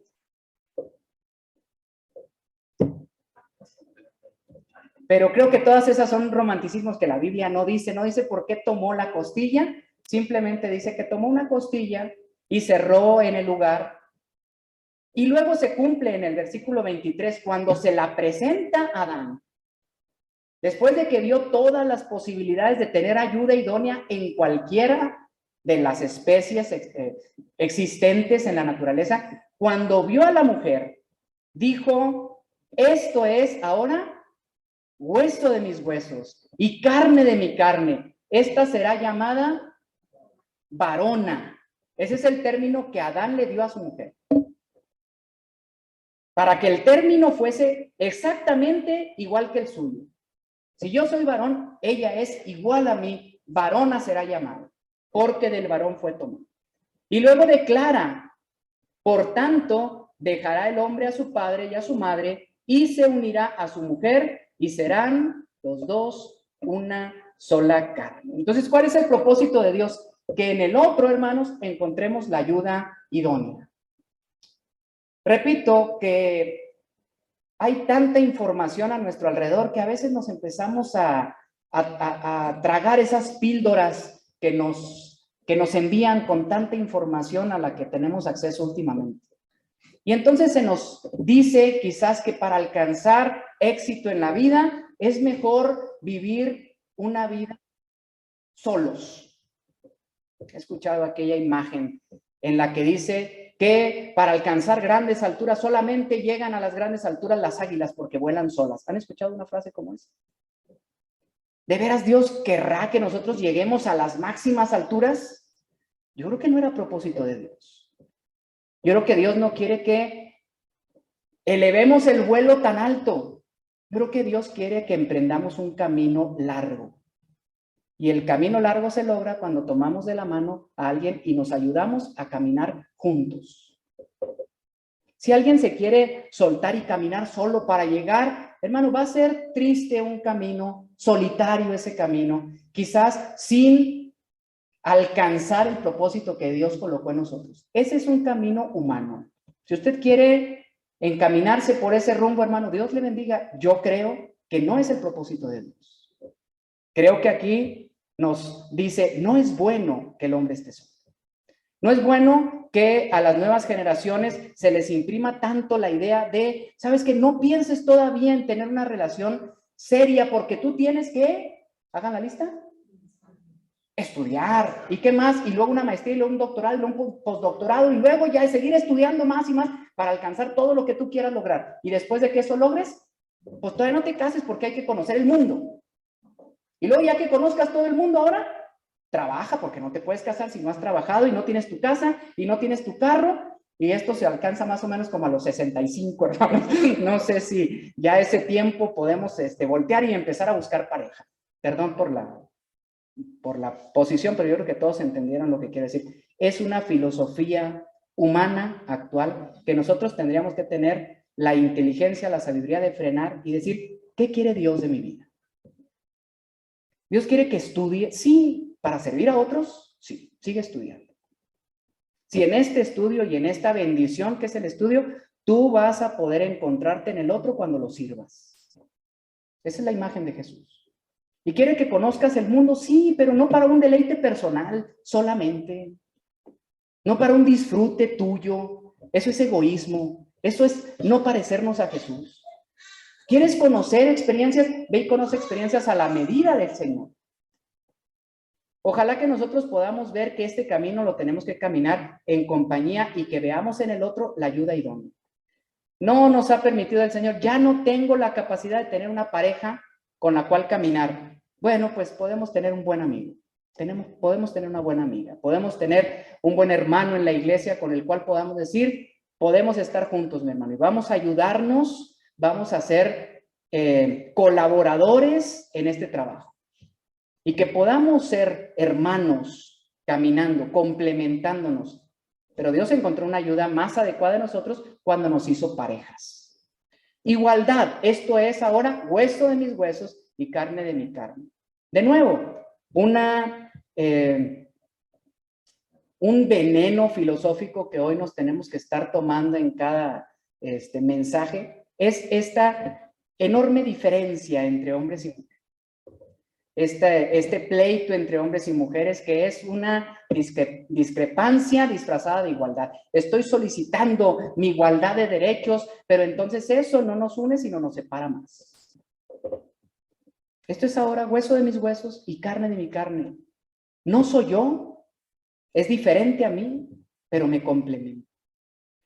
Pero creo que todas esas son romanticismos que la Biblia no dice por qué tomó la costilla, simplemente dice que tomó una costilla y cerró en el lugar Y luego se cumple en el versículo 23 cuando se la presenta a Adán. Después de que vio todas las posibilidades de tener ayuda idónea en cualquiera de las especies existentes en la naturaleza, cuando vio a la mujer, dijo, esto es ahora hueso de mis huesos y carne de mi carne. Esta será llamada varona. Ese es el término que Adán le dio a su mujer. Para que el término fuese exactamente igual que el suyo. Si yo soy varón, ella es igual a mí, varona será llamada, porque del varón fue tomado. Y luego declara, por tanto, dejará el hombre a su padre y a su madre, y se unirá a su mujer, y serán los dos una sola carne. Entonces, ¿cuál es el propósito de Dios? Que en el otro, hermanos, encontremos la ayuda idónea. Repito que hay tanta información a nuestro alrededor que a veces nos empezamos a tragar esas píldoras que nos envían con tanta información a la que tenemos acceso últimamente. Y entonces se nos dice quizás que para alcanzar éxito en la vida es mejor vivir una vida solos. He escuchado aquella imagen en la que dice que para alcanzar grandes alturas solamente llegan a las grandes alturas las águilas porque vuelan solas. ¿Han escuchado una frase como esa? ¿De veras Dios querrá que nosotros lleguemos a las máximas alturas? Yo creo que no era propósito de Dios. Yo creo que Dios no quiere que elevemos el vuelo tan alto. Yo creo que Dios quiere que emprendamos un camino largo. Y el camino largo se logra cuando tomamos de la mano a alguien y nos ayudamos a caminar juntos. Si alguien se quiere soltar y caminar solo para llegar, hermano, va a ser triste un camino, solitario ese camino, quizás sin alcanzar el propósito que Dios colocó en nosotros. Ese es un camino humano. Si usted quiere encaminarse por ese rumbo, hermano, Dios le bendiga. Yo creo que no es el propósito de Dios. Creo que aquí nos dice, no es bueno que el hombre esté solo. No es bueno que a las nuevas generaciones se les imprima tanto la idea de, ¿sabes qué? No pienses todavía en tener una relación seria porque tú tienes que, hagan la lista, estudiar. ¿Y qué más? Y luego una maestría, y luego un doctorado, y luego un postdoctorado, y luego ya seguir estudiando más y más para alcanzar todo lo que tú quieras lograr. Y después de que eso logres, pues todavía no te cases porque hay que conocer el mundo. Y luego ya que conozcas todo el mundo ahora, trabaja porque no te puedes casar si no has trabajado y no tienes tu casa y no tienes tu carro. Y esto se alcanza más o menos como a los 65, hermanos. No sé si ya ese tiempo podemos voltear y empezar a buscar pareja. Perdón por la posición, pero yo creo que todos entendieron lo que quiere decir. Es una filosofía humana actual que nosotros tendríamos que tener la inteligencia, la sabiduría de frenar y decir, ¿qué quiere Dios de mi vida? Dios quiere que estudie, sí, para servir a otros, sí, sigue estudiando. Si en este estudio y en esta bendición que es el estudio, tú vas a poder encontrarte en el otro cuando lo sirvas. Esa es la imagen de Jesús. Y quiere que conozcas el mundo, sí, pero no para un deleite personal solamente. No para un disfrute tuyo. Eso es egoísmo. Eso es no parecernos a Jesús. ¿Quieres conocer experiencias? Ve y conoce experiencias a la medida del Señor. Ojalá que nosotros podamos ver que este camino lo tenemos que caminar en compañía y que veamos en el otro la ayuda idónea. No nos ha permitido el Señor, ya no tengo la capacidad de tener una pareja con la cual caminar. Bueno, pues podemos tener un buen amigo. Podemos tener una buena amiga. Podemos tener un buen hermano en la iglesia con el cual podamos decir, podemos estar juntos, mi hermano, y vamos a ayudarnos. Vamos a ser colaboradores en este trabajo. Y que podamos ser hermanos caminando, complementándonos. Pero Dios encontró una ayuda más adecuada de nosotros cuando nos hizo parejas. Igualdad, esto es ahora hueso de mis huesos y carne de mi carne. De nuevo, un veneno filosófico que hoy nos tenemos que estar tomando en cada mensaje es esta enorme diferencia entre hombres y mujeres. este pleito entre hombres y mujeres, que es una discrepancia disfrazada de igualdad. Estoy solicitando mi igualdad de derechos, pero entonces eso no nos une, sino nos separa más. Esto es ahora hueso de mis huesos y carne de mi carne. No soy yo, es diferente a mí, pero me complementa.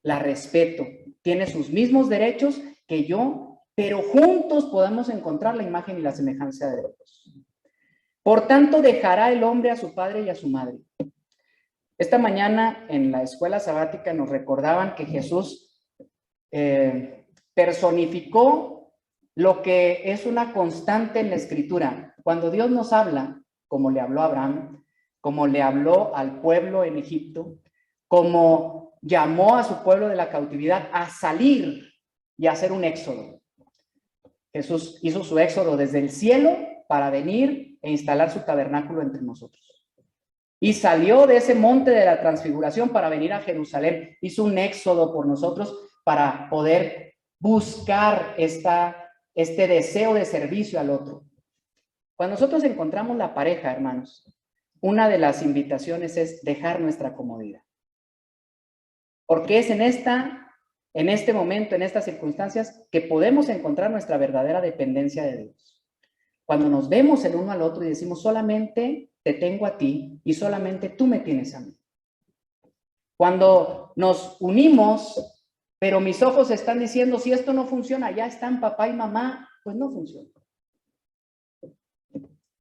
La respeto, tiene sus mismos derechos que yo, pero juntos podemos encontrar la imagen y la semejanza de Dios. Por tanto, dejará el hombre a su padre y a su madre. Esta mañana en la escuela sabática nos recordaban que Jesús personificó lo que es una constante en la Escritura. Cuando Dios nos habla, como le habló a Abraham, como le habló al pueblo en Egipto, como llamó a su pueblo de la cautividad a salir y a hacer un éxodo. Jesús hizo su éxodo desde el cielo para venir e instalar su tabernáculo entre nosotros. Y salió de ese monte de la transfiguración para venir a Jerusalén. Hizo un éxodo por nosotros para poder buscar este deseo de servicio al otro. Cuando nosotros encontramos la pareja, hermanos, una de las invitaciones es dejar nuestra comodidad. Porque es en este momento, en estas circunstancias, que podemos encontrar nuestra verdadera dependencia de Dios. Cuando nos vemos el uno al otro y decimos, solamente te tengo a ti y solamente tú me tienes a mí. Cuando nos unimos, pero mis ojos están diciendo, si esto no funciona, ya están papá y mamá, pues no funciona.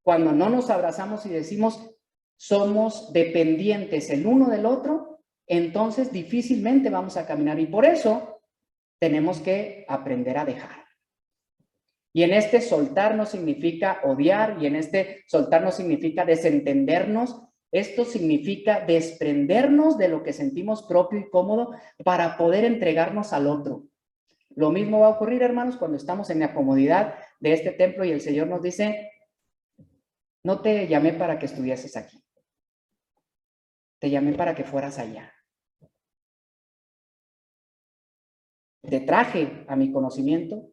Cuando no nos abrazamos y decimos, somos dependientes el uno del otro, entonces difícilmente vamos a caminar. Y por eso tenemos que aprender a dejar. Y en este soltar no significa odiar, y en este soltar no significa desentendernos. Esto significa desprendernos de lo que sentimos propio y cómodo para poder entregarnos al otro. Lo mismo va a ocurrir, hermanos, cuando estamos en la comodidad de este templo y el Señor nos dice, no te llamé para que estuvieses aquí. Te llamé para que fueras allá. Te traje a mi conocimiento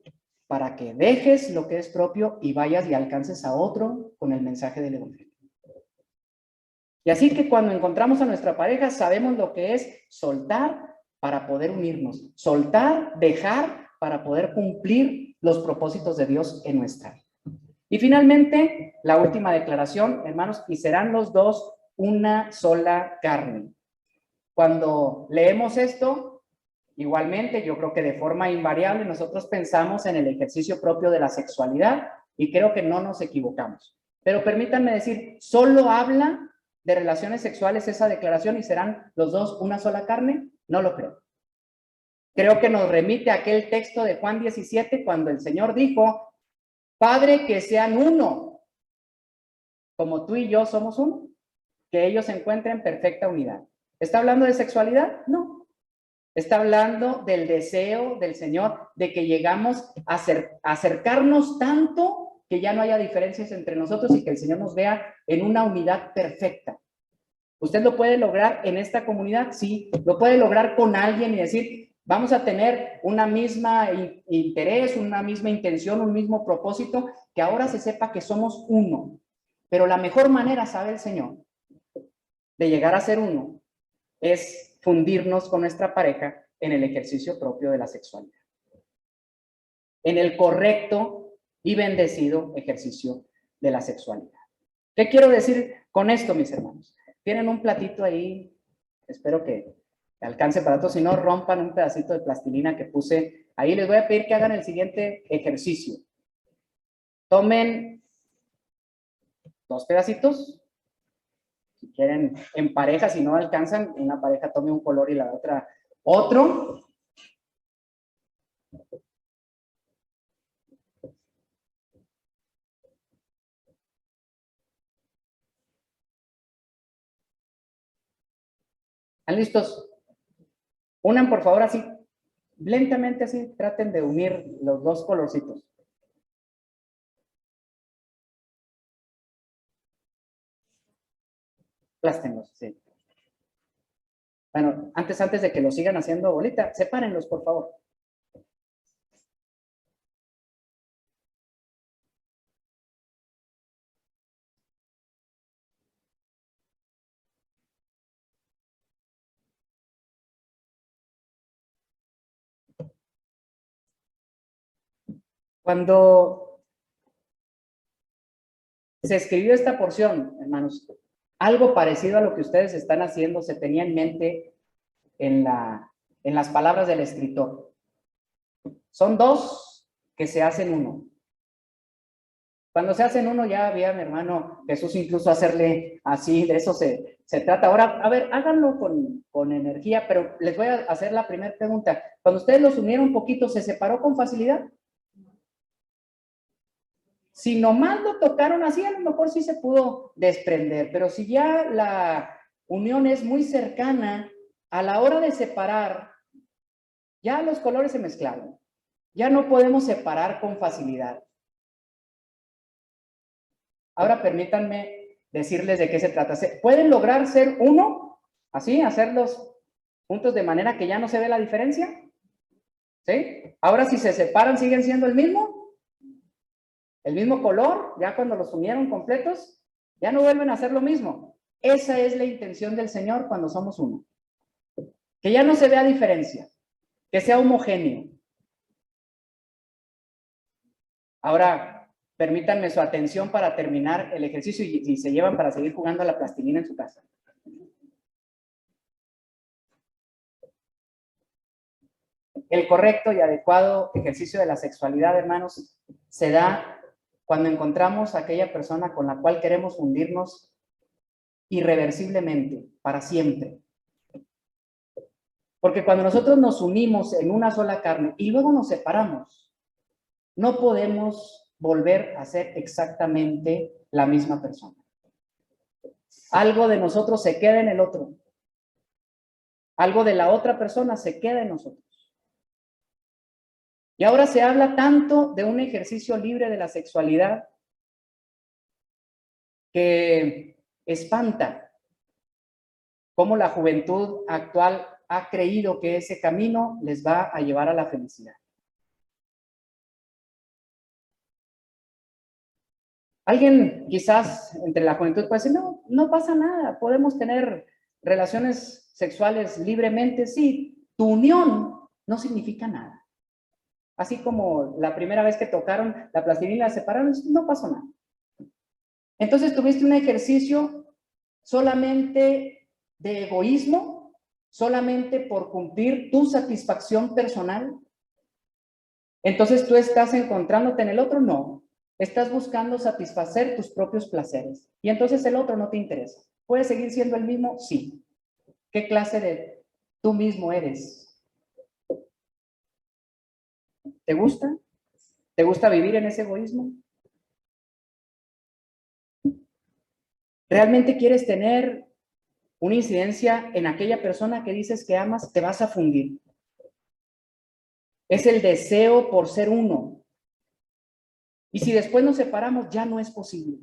para que dejes lo que es propio y vayas y alcances a otro con el mensaje del Evangelio. Y así que cuando encontramos a nuestra pareja, sabemos lo que es soltar para poder unirnos. Soltar, dejar para poder cumplir los propósitos de Dios en nuestra vida. Y finalmente, la última declaración, hermanos, y serán los dos una sola carne. Cuando leemos esto, igualmente, yo creo que de forma invariable nosotros pensamos en el ejercicio propio de la sexualidad y creo que no nos equivocamos. Pero permítanme decir, ¿solo habla de relaciones sexuales esa declaración y serán los dos una sola carne? No lo creo. Creo que nos remite a aquel texto de Juan 17 cuando el Señor dijo, Padre, que sean uno, como tú y yo somos uno, que ellos se encuentren en perfecta unidad. ¿Está hablando de sexualidad? No. Está hablando del deseo del Señor de que llegamos a acercarnos tanto que ya no haya diferencias entre nosotros y que el Señor nos vea en una unidad perfecta. ¿Usted lo puede lograr en esta comunidad? Sí. ¿Lo puede lograr con alguien y decir, vamos a tener una misma interés, una misma intención, un mismo propósito, que ahora se sepa que somos uno? Pero la mejor manera, sabe el Señor, de llegar a ser uno es fundirnos con nuestra pareja en el ejercicio propio de la sexualidad. En el correcto y bendecido ejercicio de la sexualidad. ¿Qué quiero decir con esto, mis hermanos? Tienen un platito ahí, espero que alcance para todos, si no rompan un pedacito de plastilina que puse ahí. Les voy a pedir que hagan el siguiente ejercicio. Tomen 2 pedacitos. Si quieren en pareja, si no alcanzan, una pareja tome un color y la otra otro. ¿Están listos? Unan, por favor, así, lentamente así, traten de unir los 2 colorcitos. Aplástenlos, sí. Bueno, antes de que lo sigan haciendo bolita, sepárenlos, por favor. Cuando se escribió esta porción, hermanos, algo parecido a lo que ustedes están haciendo se tenía en mente en las palabras del escritor. Son dos que se hacen uno. Cuando se hacen uno, ya había mi hermano Jesús incluso hacerle así, de eso se trata. Ahora, a ver, háganlo con energía, pero les voy a hacer la primera pregunta. Cuando ustedes los unieron un poquito, ¿se separó con facilidad? Si nomás lo tocaron así, a lo mejor sí se pudo desprender, pero si ya la unión es muy cercana, a la hora de separar, ya los colores se mezclaron. Ya no podemos separar con facilidad. Ahora permítanme decirles de qué se trata. ¿Pueden lograr ser uno? Así, hacerlos juntos de manera que ya no se ve la diferencia. ¿Sí? Ahora si se separan, ¿siguen siendo el mismo? El mismo color, ya cuando los unieron completos, ya no vuelven a hacer lo mismo. Esa es la intención del Señor cuando somos uno. Que ya no se vea diferencia, que sea homogéneo. Ahora, permítanme su atención para terminar el ejercicio y se llevan para seguir jugando a la plastilina en su casa. El correcto y adecuado ejercicio de la sexualidad, hermanos, se da cuando encontramos a aquella persona con la cual queremos fundirnos irreversiblemente, para siempre. Porque cuando nosotros nos unimos en una sola carne y luego nos separamos, no podemos volver a ser exactamente la misma persona. Algo de nosotros se queda en el otro. Algo de la otra persona se queda en nosotros. Y ahora se habla tanto de un ejercicio libre de la sexualidad que espanta cómo la juventud actual ha creído que ese camino les va a llevar a la felicidad. Alguien quizás entre la juventud puede decir, no, no pasa nada, podemos tener relaciones sexuales libremente, sí, tu unión no significa nada. Así como la primera vez que tocaron la plastilina y la separaron, no pasó nada. Entonces tuviste un ejercicio solamente de egoísmo, solamente por cumplir tu satisfacción personal. Entonces tú estás encontrándote en el otro, no. Estás buscando satisfacer tus propios placeres. Y entonces el otro no te interesa. ¿Puedes seguir siendo el mismo? Sí. ¿Qué clase de tú mismo eres? ¿Te gusta? ¿Te gusta vivir en ese egoísmo? ¿Realmente quieres tener una incidencia en aquella persona que dices que amas? Te vas a fundir. Es el deseo por ser uno. Y si después nos separamos, ya no es posible.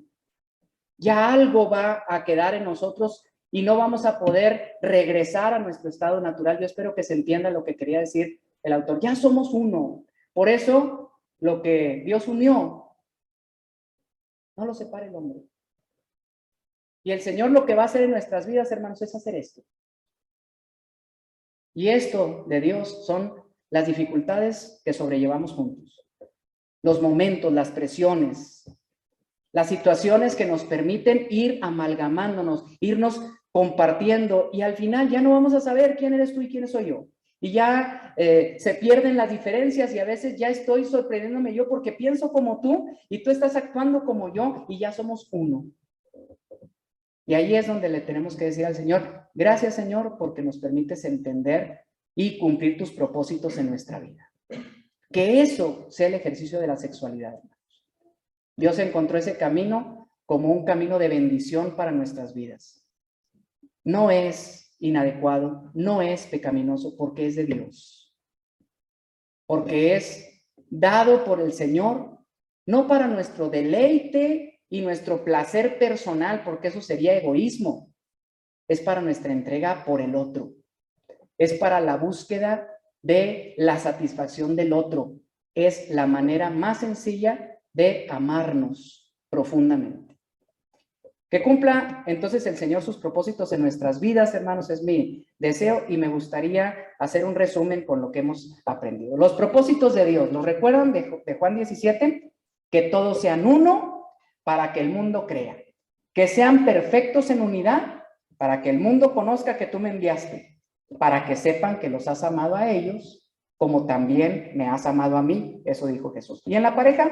Ya algo va a quedar en nosotros y no vamos a poder regresar a nuestro estado natural. Yo espero que se entienda lo que quería decir el autor. Ya somos uno. Por eso, lo que Dios unió, no lo separe el hombre. Y el Señor lo que va a hacer en nuestras vidas, hermanos, es hacer esto. Y esto de Dios son las dificultades que sobrellevamos juntos. Los momentos, las presiones, las situaciones que nos permiten ir amalgamándonos, irnos compartiendo, y al final ya no vamos a saber quién eres tú y quién soy yo. Y ya se pierden las diferencias y a veces ya estoy sorprendiéndome yo porque pienso como tú y tú estás actuando como yo y ya somos uno. Y ahí es donde le tenemos que decir al Señor, gracias Señor porque nos permites entender y cumplir tus propósitos en nuestra vida. Que eso sea el ejercicio de la sexualidad. Dios encontró ese camino como un camino de bendición para nuestras vidas. No es inadecuado, no es pecaminoso porque es de Dios. Porque es dado por el Señor, no para nuestro deleite y nuestro placer personal, porque eso sería egoísmo. Es para nuestra entrega por el otro. Es para la búsqueda de la satisfacción del otro. Es la manera más sencilla de amarnos profundamente. Que cumpla entonces el Señor sus propósitos en nuestras vidas, hermanos, es mi deseo, y me gustaría hacer un resumen con lo que hemos aprendido. Los propósitos de Dios, ¿los recuerdan de Juan 17? Que todos sean uno para que el mundo crea. Que sean perfectos en unidad para que el mundo conozca que tú me enviaste, para que sepan que los has amado a ellos como también me has amado a mí. Eso dijo Jesús. Y en la pareja,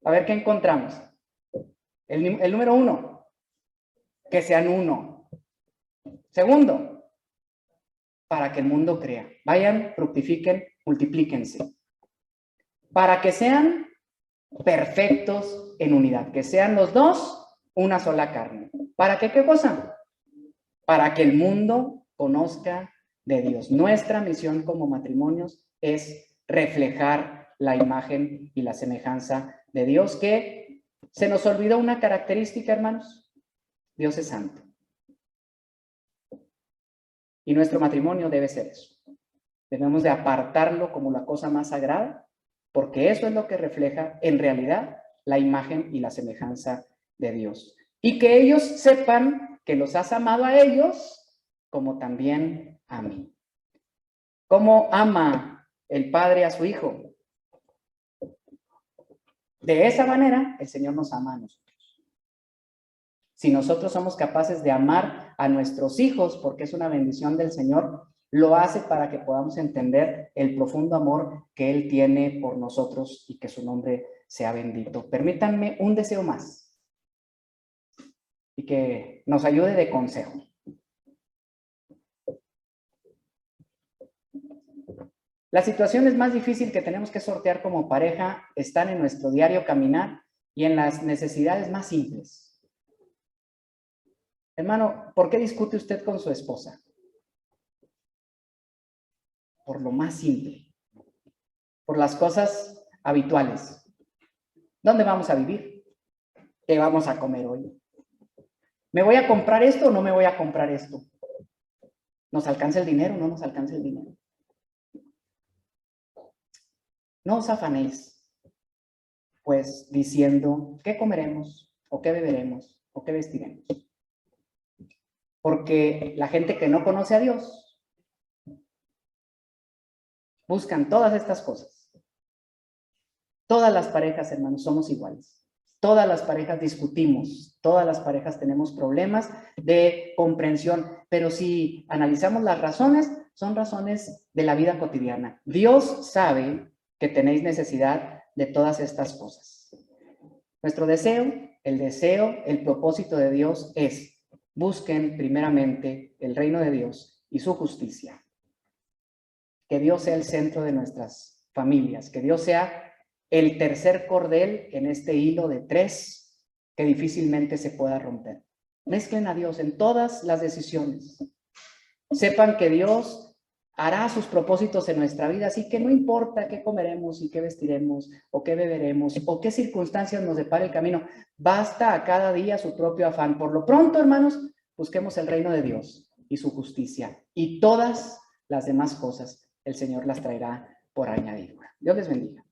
a ver qué encontramos. El número 1. Que sean uno. Segundo, para que el mundo crea. Vayan, fructifiquen, multiplíquense. Para que sean perfectos en unidad. Que sean los dos una sola carne. ¿Para qué cosa? Para que el mundo conozca de Dios. Nuestra misión como matrimonios es reflejar la imagen y la semejanza de Dios, que se nos olvidó una característica, hermanos. Dios es santo. Y nuestro matrimonio debe ser eso. Debemos de apartarlo como la cosa más sagrada, porque eso es lo que refleja en realidad la imagen y la semejanza de Dios. Y que ellos sepan que los has amado a ellos como también a mí. ¿Cómo ama el Padre a su Hijo? De esa manera el Señor nos ama a nosotros. Si nosotros somos capaces de amar a nuestros hijos, porque es una bendición del Señor, lo hace para que podamos entender el profundo amor que Él tiene por nosotros y que su nombre sea bendito. Permítanme un deseo más y que nos ayude de consejo. Las situaciones más difíciles que tenemos que sortear como pareja están en nuestro diario caminar y en las necesidades más simples. Hermano, ¿por qué discute usted con su esposa? Por lo más simple, por las cosas habituales. ¿Dónde vamos a vivir? ¿Qué vamos a comer hoy? ¿Me voy a comprar esto o no me voy a comprar esto? ¿Nos alcanza el dinero o no nos alcanza el dinero? No os afanéis, pues, diciendo qué comeremos, o qué beberemos, o qué vestiremos. Porque la gente que no conoce a Dios buscan todas estas cosas. Todas las parejas, hermanos, somos iguales. Todas las parejas discutimos, todas las parejas tenemos problemas de comprensión, pero si analizamos las razones, son razones de la vida cotidiana. Dios sabe que tenéis necesidad de todas estas cosas. Nuestro deseo, el propósito de Dios es: busquen primeramente el reino de Dios y su justicia. Que Dios sea el centro de nuestras familias, que Dios sea el tercer cordel en este hilo de 3 que difícilmente se pueda romper. Mezclen a Dios en todas las decisiones. Sepan que Dios hará sus propósitos en nuestra vida, así que no importa qué comeremos y qué vestiremos o qué beberemos o qué circunstancias nos depare el camino. Basta a cada día su propio afán. Por lo pronto, hermanos, busquemos el reino de Dios y su justicia, y todas las demás cosas el Señor las traerá por añadidura. Dios les bendiga.